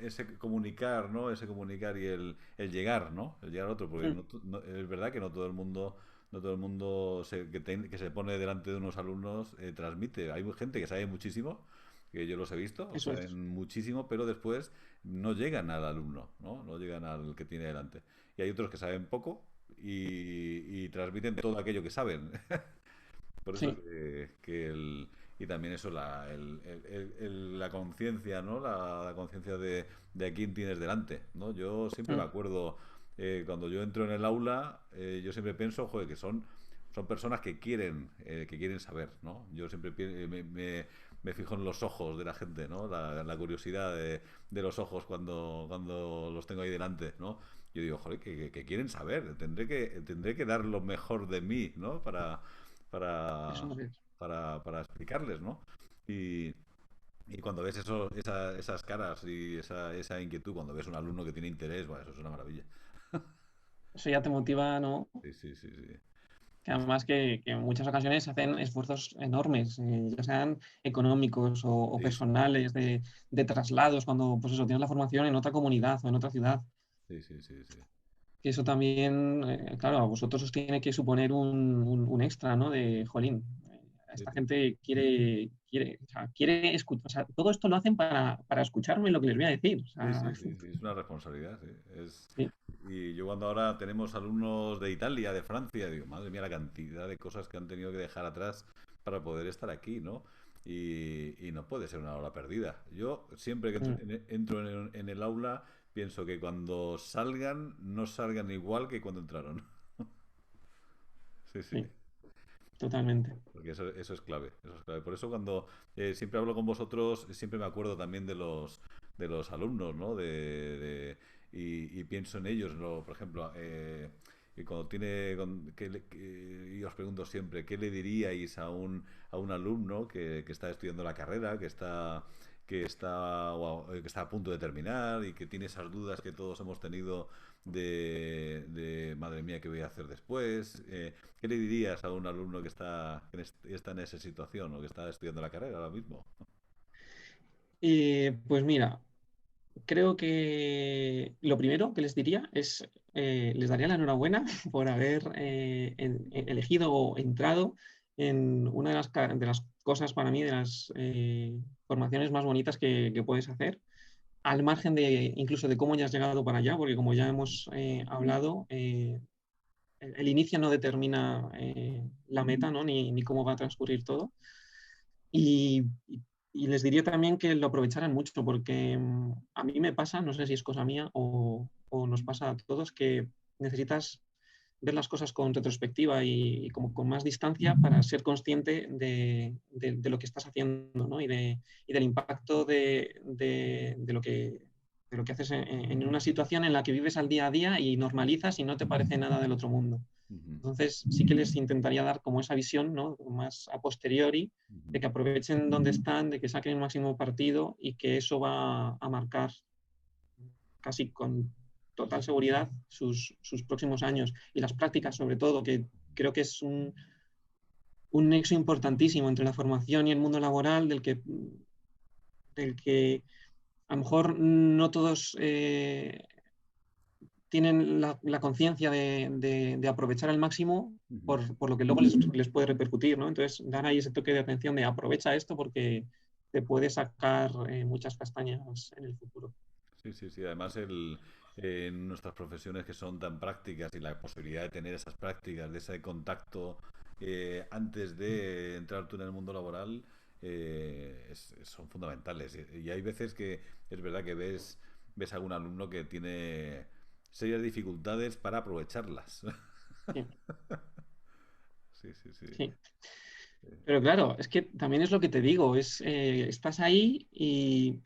ese comunicar, ¿no? Ese comunicar y el llegar, ¿no? El llegar a otro, porque Mm, es verdad que no todo el mundo que se pone delante de unos alumnos transmite. Hay gente que sabe muchísimo, que yo los he visto, o eso sea, es. muchísimo, pero después no llegan al alumno, ¿no? No llegan al que tiene delante. Y hay otros que saben poco y transmiten todo aquello que saben. Por eso Sí. y también eso, la conciencia, ¿no? La conciencia de a quién tienes delante, ¿no? Yo siempre me Mm, acuerdo, cuando yo entro en el aula, yo siempre pienso, joder, que son personas que quieren saber, ¿no? Yo siempre me fijo en los ojos de la gente, ¿no? La curiosidad de los ojos cuando los tengo ahí delante, ¿no? Yo digo, joder, que quieren saber, tendré que dar lo mejor de mí, ¿no? para, eso es. para explicarles, ¿no? Y, y cuando ves esas caras y esa inquietud, cuando ves un alumno que tiene interés, bueno, eso es una maravilla. Eso ya te motiva, ¿no? Sí, sí, sí, sí. Que Sí, además que en muchas ocasiones se hacen esfuerzos enormes, ya sean económicos o sí, sí, personales, de traslados, cuando pues eso, tienes la formación en otra comunidad o en otra ciudad. sí, sí, sí, sí. Que eso también, claro, a vosotros os tiene que suponer un extra, ¿no? De, jolín, Sí, esta sí, gente quiere escuchar, o sea, todo esto lo hacen para escucharme lo que les voy a decir. O sí, sea, sí, sí, sí, es una responsabilidad, sí. sí, Y yo cuando ahora tenemos alumnos de Italia, de Francia, digo, madre mía, la cantidad de cosas que han tenido que dejar atrás para poder estar aquí, ¿no? Y no puede ser una hora perdida. Yo siempre que mm, entro en el aula pienso que cuando salgan, no salgan igual que cuando entraron. Sí, sí. sí, totalmente. Porque eso es clave, eso es clave. Por eso cuando siempre hablo con vosotros, siempre me acuerdo también de los alumnos, ¿no? Y pienso en ellos, ¿no? Por ejemplo, y cuando y os pregunto siempre, ¿qué le diríais a un alumno que está estudiando la carrera, que está a punto de terminar y que tiene esas dudas que todos hemos tenido madre mía, ¿qué voy a hacer después? ¿Qué le dirías a un alumno que está en esa situación o que está estudiando la carrera ahora mismo? Y pues mira, creo que lo primero que les diría es, les daría la enhorabuena por haber elegido o entrado en una de las cosas para mí, de las formaciones más bonitas que puedes hacer, al margen de incluso de cómo ya has llegado para allá, porque como ya hemos hablado, el inicio no determina la meta, ¿no? Ni cómo va a transcurrir todo. Y, y les diría también que lo aprovecharan mucho, porque a mí me pasa, no sé si es cosa mía o nos pasa a todos, que necesitas ver las cosas con retrospectiva y como con más distancia para ser consciente de lo que estás haciendo, ¿no? Y del impacto de lo que de lo que haces en una situación en la que vives al día a día y normalizas y no te parece nada del otro mundo. Ujú, Entonces, sí que les intentaría dar como esa visión, ¿no? Más a posteriori, de ujú. que aprovechen donde están, de que saquen el máximo partido y que eso va a marcar casi con total seguridad sus próximos años. Y las prácticas, sobre todo, que creo que es un nexo importantísimo entre la formación y el mundo laboral, del que a lo mejor no todos tienen la conciencia de aprovechar al máximo Ujú. por lo que luego les puede repercutir, ¿no? Entonces, dar ahí ese toque de atención de aprovecha esto porque te puede sacar muchas castañas en el futuro. Sí, sí, sí. Además, en nuestras profesiones que son tan prácticas y la posibilidad de tener esas prácticas, de ese contacto antes de entrar tú en el mundo laboral, son fundamentales. Y hay veces que es verdad que ves algún alumno que tiene serias dificultades para aprovecharlas. Sí, Sí, sí, sí. sí. Pero claro, es que también es lo que te digo, estás ahí y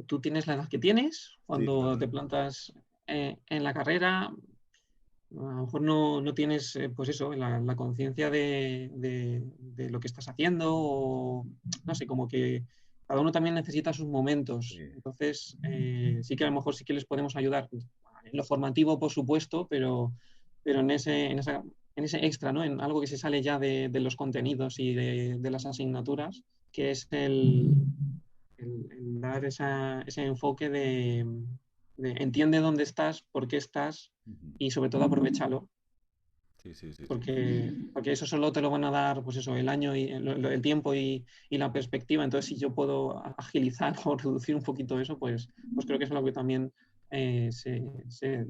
tú tienes la edad que tienes, Sí, cuando claro. te plantas en la carrera, a lo mejor no tienes, pues eso, la conciencia de lo que estás haciendo, o no sé, como que cada uno también necesita sus Sí. momentos. Entonces, sí que a lo mejor sí que les podemos ayudar en lo formativo, por supuesto, pero en ese extra, ¿no? En algo que se sale ya de los contenidos y de las asignaturas, que es el dar ese enfoque de entiende dónde estás, por qué estás Ujú. y sobre todo aprovechalo, Sí, sí, sí, sí. porque eso solo te lo van a dar, pues eso, el año y el tiempo y la perspectiva. Entonces, si yo puedo agilizar o reducir un poquito eso, pues creo que es algo que también se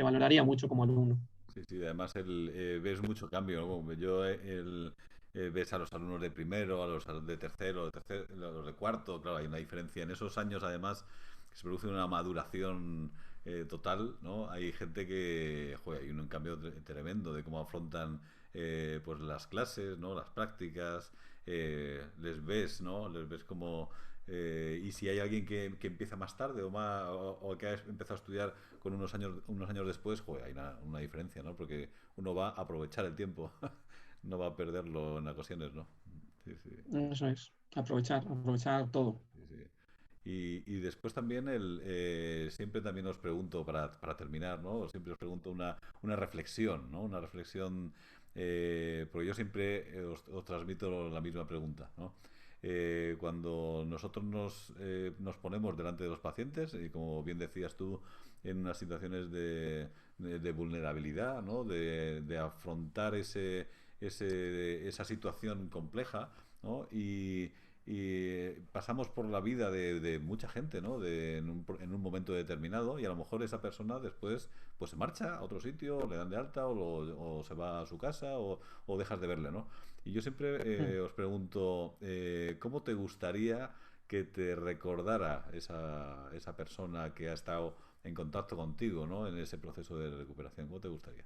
valoraría mucho como alumno. Sí, sí, además ves mucho cambio, ¿no? Como yo ves a los alumnos de primero, a los de tercero, a los de cuarto, claro, hay una diferencia. En esos años, además, se produce una maduración total, ¿no? Hay gente que, joder, hay un cambio tremendo de cómo afrontan pues las clases, ¿no? Las prácticas, les ves, ¿no? Les ves como... y si hay alguien que empieza más tarde o que ha empezado a estudiar con unos años después, joder, hay una diferencia, ¿no? Porque uno va a aprovechar el tiempo, no va a perderlo en ocasiones, ¿no? Sí, sí, Eso es, aprovechar todo. sí, sí. Y después también siempre también os pregunto, para terminar, ¿no? Siempre os pregunto una reflexión, ¿no? Una reflexión, porque yo siempre os transmito la misma pregunta, ¿no? Cuando nosotros nos ponemos delante de los pacientes, y como bien decías tú, en unas situaciones de vulnerabilidad, ¿no? De afrontar esa situación compleja, ¿no? Y pasamos por la vida de mucha gente, ¿no? En un momento determinado y a lo mejor esa persona después pues se marcha a otro sitio, le dan de alta o se va a su casa o dejas de verle, ¿no? Y yo siempre Mm. os pregunto, ¿cómo te gustaría que te recordara esa persona que ha estado en contacto contigo, ¿no? En ese proceso de recuperación? ¿Cómo te gustaría?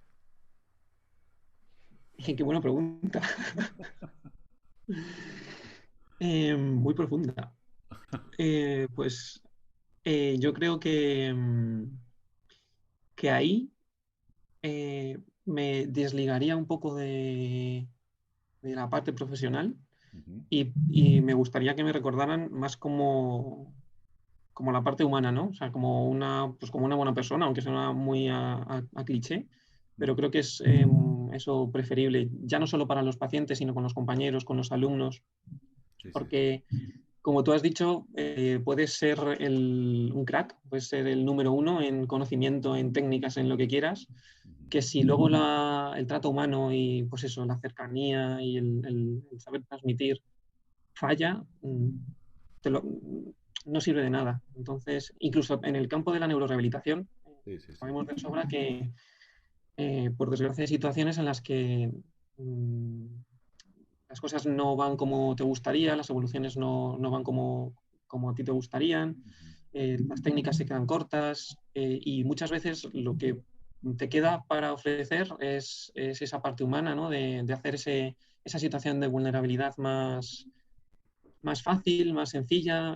Qué buena pregunta. Muy profunda. Pues yo creo que ahí me desligaría un poco de la parte profesional Ujú. y me gustaría que me recordaran más como la parte humana, ¿no? O sea, pues como una buena persona, aunque suena muy a cliché, pero Ujú. creo que es eso preferible, ya no solo para los pacientes, sino con los compañeros, con los alumnos, Sí, sí. porque como tú has dicho, puedes ser un crack, puedes ser el número uno en conocimiento, en técnicas, en lo que quieras, Ujú. que si luego el trato humano y pues eso, la cercanía y el saber transmitir falla, no sirve de nada. Entonces, incluso en el campo de la neurorehabilitación, Sí, sí, sí. sabemos de sobra que, por desgracia, hay situaciones en las que las cosas no van como te gustaría, las evoluciones no van como a ti te gustarían, Ujú. las técnicas se quedan cortas y muchas veces lo que te queda para ofrecer es esa parte humana, ¿no? De hacer esa situación de vulnerabilidad más fácil, más sencilla,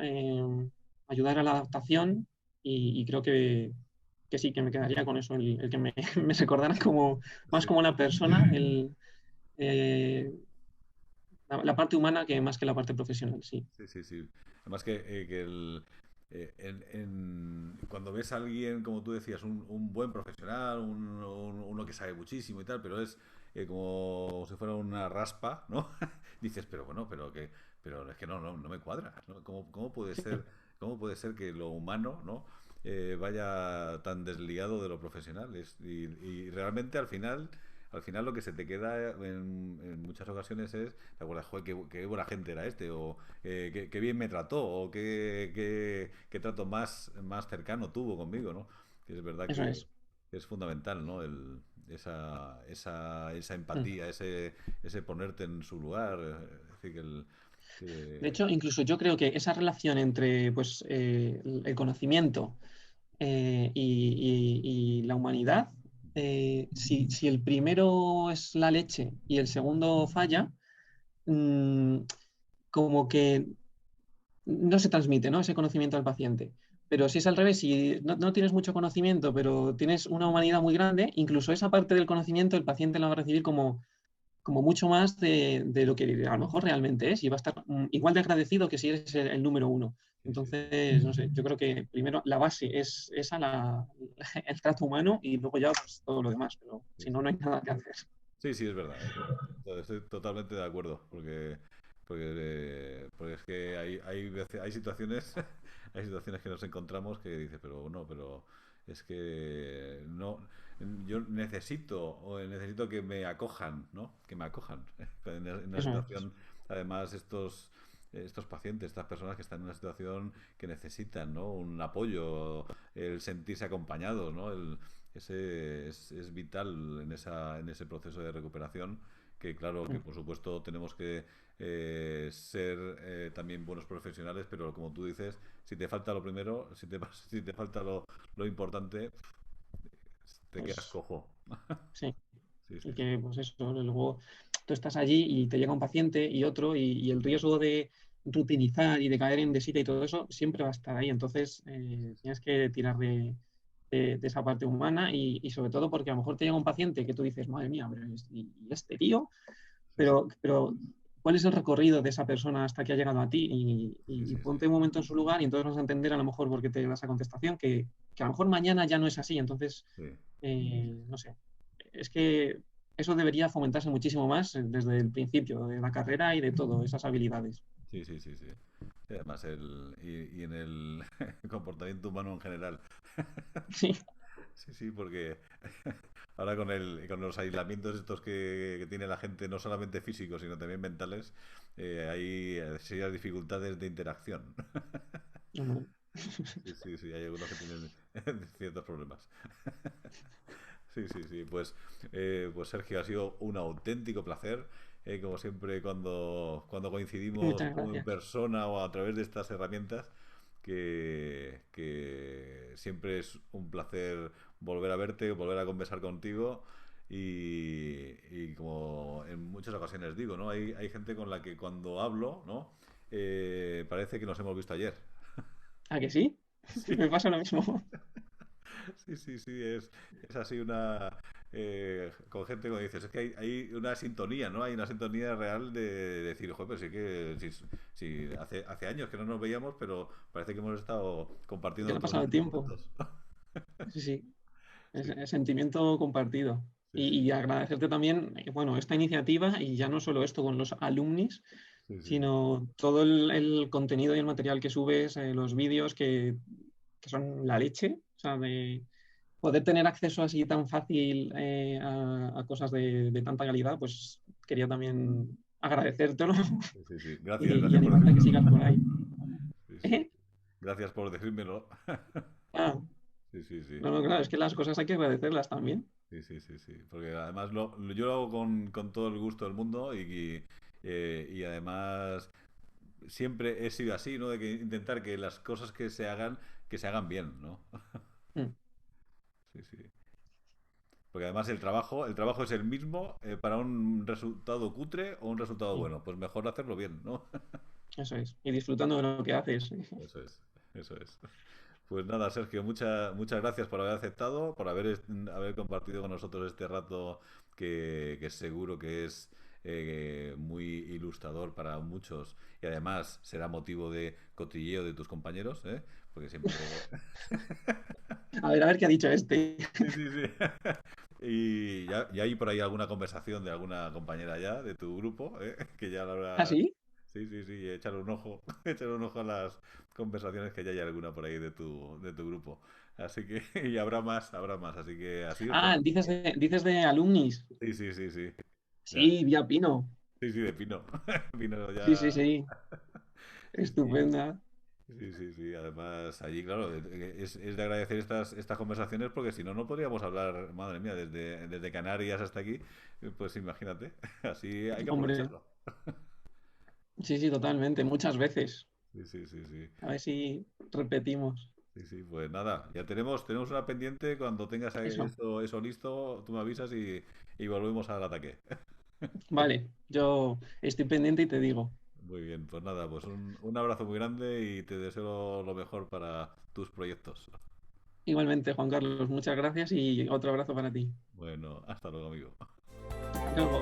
ayudar a la adaptación y creo que sí, que me quedaría con eso, el que me, me recordara como, más Sí, como una persona, eh, la parte humana que más que la parte profesional, sí. sí, sí, sí. Además que cuando ves a alguien, como tú decías, un buen profesional, uno que sabe muchísimo y tal, pero es como si fuera una raspa, ¿no? Dices, pero bueno, pero es que no me cuadra, ¿no? Cómo puede ser que lo humano, ¿no? Vaya tan desligado de lo profesional? Y realmente al final lo que se te queda en muchas ocasiones es, ¿te acuerdas? Joder, qué buena gente era este, o qué bien me trató, o qué trato más cercano tuvo conmigo, ¿no? Que es verdad Eso que es. es fundamental, ¿no? Esa Mm. empatía, ese ponerte en su lugar. Es decir, De que- hecho, incluso yo creo que esa relación entre pues, el conocimiento y la humanidad, si el primero es la leche y el segundo falla, mm, como que no se transmite, ¿no? Ese conocimiento al paciente. Pero si es al revés, si no tienes mucho conocimiento, pero tienes una humanidad muy grande, incluso esa parte del conocimiento el paciente la va a recibir como mucho más de lo que a lo mejor realmente es y va a estar igual de agradecido que si eres el número uno. sí, sí, sí. Entonces, no sé, yo creo que primero la base es esa, el trato humano y luego ya pues, todo lo demás, pero Sí, si no, sí. no hay nada que hacer. Sí, sí, es verdad, es verdad. Estoy totalmente de acuerdo, porque es que hay situaciones, hay situaciones que nos encontramos que dices, pero no, pero es que no, yo necesito que me acojan, ¿no? Que me acojan. En una Eso es. situación, además, estos pacientes, estas personas que están en una situación que necesitan, ¿no? Un apoyo, el sentirse acompañados, ¿no? Es vital en ese proceso de recuperación, que claro, que por supuesto tenemos que ser también buenos profesionales, pero como tú dices, si te falta lo primero, si te falta lo importante, te quedas Pues cojo. sí. Sí, Y sí, sí. que, pues eso, luego tú estás allí y te llega un paciente y otro, y el riesgo de rutinizar y de caer en desita y todo eso siempre va a estar ahí. Entonces, tienes que tirar de esa parte humana y sobre todo porque a lo mejor te llega un paciente que tú dices, madre mía, pero y este tío, Sí, sí, pero ¿cuál es el recorrido de esa persona hasta que ha llegado a ti? sí, Y sí, sí, ponte un momento en su lugar y entonces vas a entender a lo mejor por qué te da esa contestación, que a lo mejor mañana ya no es así. Entonces, sí. no sé, es que eso debería fomentarse muchísimo más desde el principio de la carrera y de todo, esas habilidades. Sí, sí, sí, sí. Y además, y en el comportamiento humano en general. Sí, Sí, sí, porque ahora con los aislamientos estos que tiene la gente, no solamente físicos, sino también mentales, hay serias dificultades de interacción. hombre, Sí, sí, sí, hay algunos que tienen ciertos problemas. Sí, sí, sí. Pues Sergio, ha sido un auténtico placer. Como siempre, cuando coincidimos muchas o en gracias. persona o a través de estas herramientas, que siempre es un placer volver a verte, volver a conversar contigo. Y como en muchas ocasiones digo, ¿no? Hay gente con la que cuando hablo, ¿no? Parece que nos hemos visto ayer. ¿A que sí? Sí. Me pasa lo mismo. Sí, sí, sí, es así con gente como dices, es que hay una sintonía, ¿no? Hay una sintonía real de decir, joder, pero sí que si hace años que no nos veíamos, pero parece que hemos estado Que compartiendo no ha todos pasado el estos tiempo. momentos. Sí, sí, Sí, es sentimiento compartido. sí, sí, Y agradecerte también, bueno, esta iniciativa y ya no solo esto con los alumnis, sí, sí, sí, sino todo el contenido y el material que subes, los vídeos que son la leche, o sea, de poder tener acceso así tan fácil a cosas de tanta calidad, pues quería también agradecértelo sí, sí, sí. Gracias, y gracias por animarte a que decírmelo. sigas por ahí. Sí, sí. ¿Eh? Gracias por decírmelo. Ah, Sí, sí, sí. no, no, claro, es que las cosas hay que agradecerlas también. Sí, sí, sí, sí. Porque además yo lo hago con todo el gusto del mundo y además siempre he sido así, ¿no? De que intentar que las cosas que se hagan bien, ¿no? Mm, Sí, sí. Porque además el trabajo es el mismo para un resultado cutre o un resultado mm, bueno. Pues mejor hacerlo bien, ¿no? eso es. Y disfrutando de lo que haces. Eso es, eso es. Pues nada, Sergio, muchas gracias por haber aceptado, por haber compartido con nosotros este rato que seguro que es muy ilustrador para muchos y además será motivo de cotilleo de tus compañeros, ¿eh? Porque siempre... A ver qué ha dicho este. Sí, sí, sí. Y ya hay por ahí alguna conversación de alguna compañera ya de tu grupo, ¿eh? Que ya la ¿Ah, habrá... sí? Sí, sí, sí, échale un ojo, échale un ojo a las conversaciones que ya hay alguna por ahí de tu grupo. Así que, y habrá más, así que así os Ah, podemos... dices de alumnis. Sí, sí, sí, sí. Ya. Sí, vía Pino. Sí, sí, de Pino. Pino Sí, sí, ya... sí. Sí, sí. Estupenda. Sí, sí, sí. Además, allí, claro, es de agradecer estas conversaciones porque si no, no podríamos hablar, madre mía, desde Canarias hasta aquí. Pues imagínate, así hay que Hombre, aprovecharlo. sí, sí, totalmente. Muchas veces. Sí, sí, sí, sí. A ver si repetimos. Sí, sí, pues nada, ya tenemos una pendiente. Cuando tengas Eso. eso listo, tú me avisas y volvemos al ataque. Vale, yo estoy pendiente y te digo. Muy bien, pues nada, pues un abrazo muy grande y te deseo lo mejor para tus proyectos. Igualmente, Juan Carlos, muchas gracias y otro abrazo para ti. Bueno, hasta luego, amigo. Hasta luego.